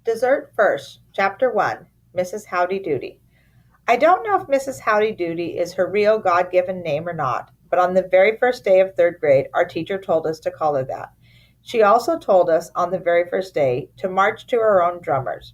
Dessert First, Chapter 1, Mrs. Howdy Doody. I don't know if Mrs. Howdy Doody is her real God given name or not, but on the very first day of third grade, our teacher told us to call her that. She also told us on the very first day to march to our own drummers.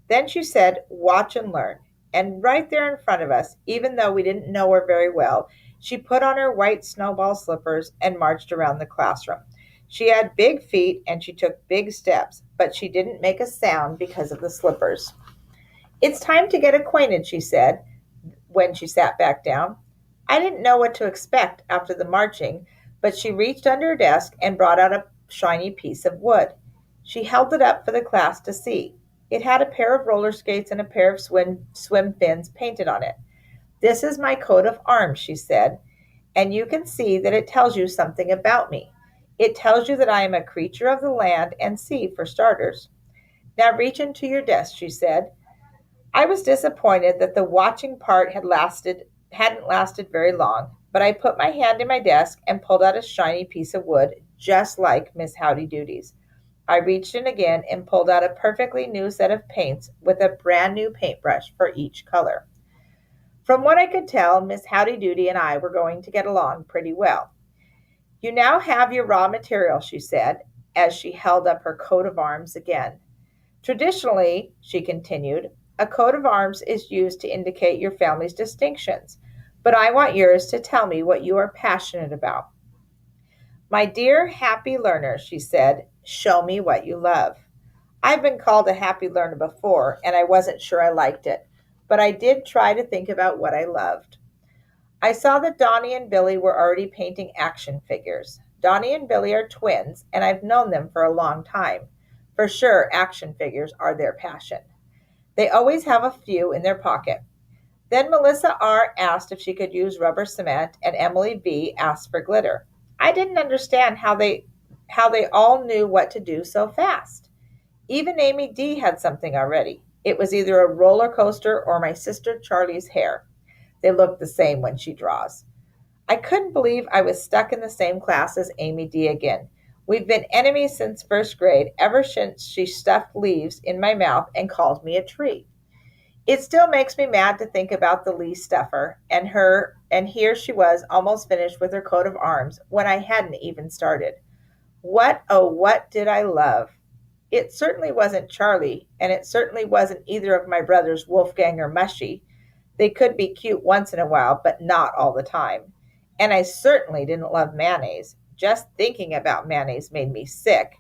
Then she said, "Watch and learn." And right there in front of us, even though we didn't know her very well, she put on her white snowball slippers and marched around the classroom. She had big feet and she took big steps, but she didn't make a sound because of the slippers. "It's time to get acquainted," she said when she sat back down. I didn't know what to expect after the marching, but she reached under her desk and brought out a shiny piece of wood. She held it up for the class to see. It had a pair of roller skates and a pair of swim fins painted on it. "This is my coat of arms," she said, "and you can see that it tells you something about me. It tells you that I am a creature of the land and sea, for starters. Now reach into your desk," she said. I was disappointed that the watching part hadn't lasted very long, but I put my hand in my desk and pulled out a shiny piece of wood, just like Miss Howdy Doody's. I reached in again and pulled out a perfectly new set of paints with a brand new paintbrush for each color. From what I could tell, Miss Howdy Doody and I were going to get along pretty well. "You now have your raw material," she said, as she held up her coat of arms again. "Traditionally," she continued, "a coat of arms is used to indicate your family's distinctions, but I want yours to tell me what you are passionate about." "My dear happy learner," she said, "show me what you love." I've been called a happy learner before, and I wasn't sure I liked it, but I did try to think about what I loved. I saw that Donnie and Billy were already painting action figures. Donnie and Billy are twins, and I've known them for a long time. For sure, action figures are their passion. They always have a few in their pocket. Then Melissa R. asked if she could use rubber cement, and Emily B. asked for glitter. I didn't understand how they all knew what to do so fast. Even Amy D. had something already. It was either a roller coaster or my sister Charlie's hair. They look the same when she draws. I couldn't believe I was stuck in the same class as Amy D. again. We've been enemies since first grade, ever since she stuffed leaves in my mouth and called me a tree. It still makes me mad to think about the Lee stuffer and here she was almost finished with her coat of arms when I hadn't even started. What, oh, what did I love? It certainly wasn't Charlie, and it certainly wasn't either of my brothers, Wolfgang or Mushy. They could be cute once in a while, but not all the time. And I certainly didn't love mayonnaise. Just thinking about mayonnaise made me sick.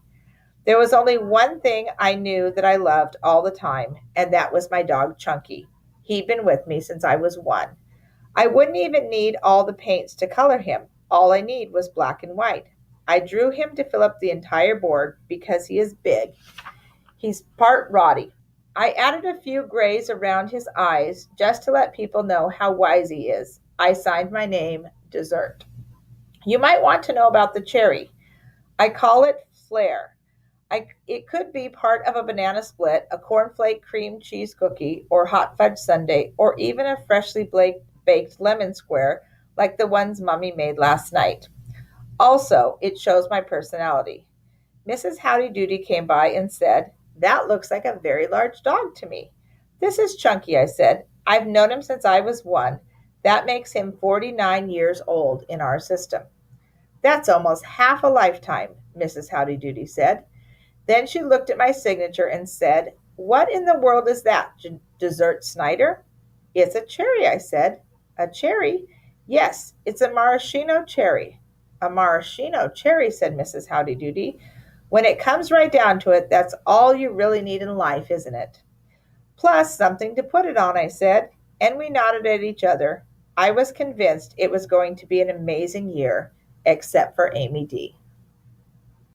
There was only one thing I knew that I loved all the time, and that was my dog Chunky. He'd been with me since I was 1. I wouldn't even need all the paints to color him. All I need was black and white. I drew him to fill up the entire board because he is big. He's part Roddy. I added a few grays around his eyes just to let people know how wise he is. I signed my name, Dessert. You might want to know about the cherry. I call it Flair. It could be part of a banana split, a cornflake cream cheese cookie, or hot fudge sundae, or even a freshly baked lemon square like the ones Mummy made last night. Also, it shows my personality. Mrs. Howdy Doody came by and said, "That looks like a very large dog to me." "This is Chunky," I said. "I've known him since I was 1. That makes him 49 years old in our system." "That's almost half a lifetime," Mrs. Howdy Doody said. Then she looked at my signature and said, "What in the world is that, Dessert Snyder?" "It's a cherry," I said. "A cherry?" "Yes, it's a maraschino cherry." "A maraschino cherry," said Mrs. Howdy Doody. "When it comes right down to it, that's all you really need in life, isn't it?" "Plus something to put it on," I said, and we nodded at each other. I was convinced it was going to be an amazing year, except for Amy D.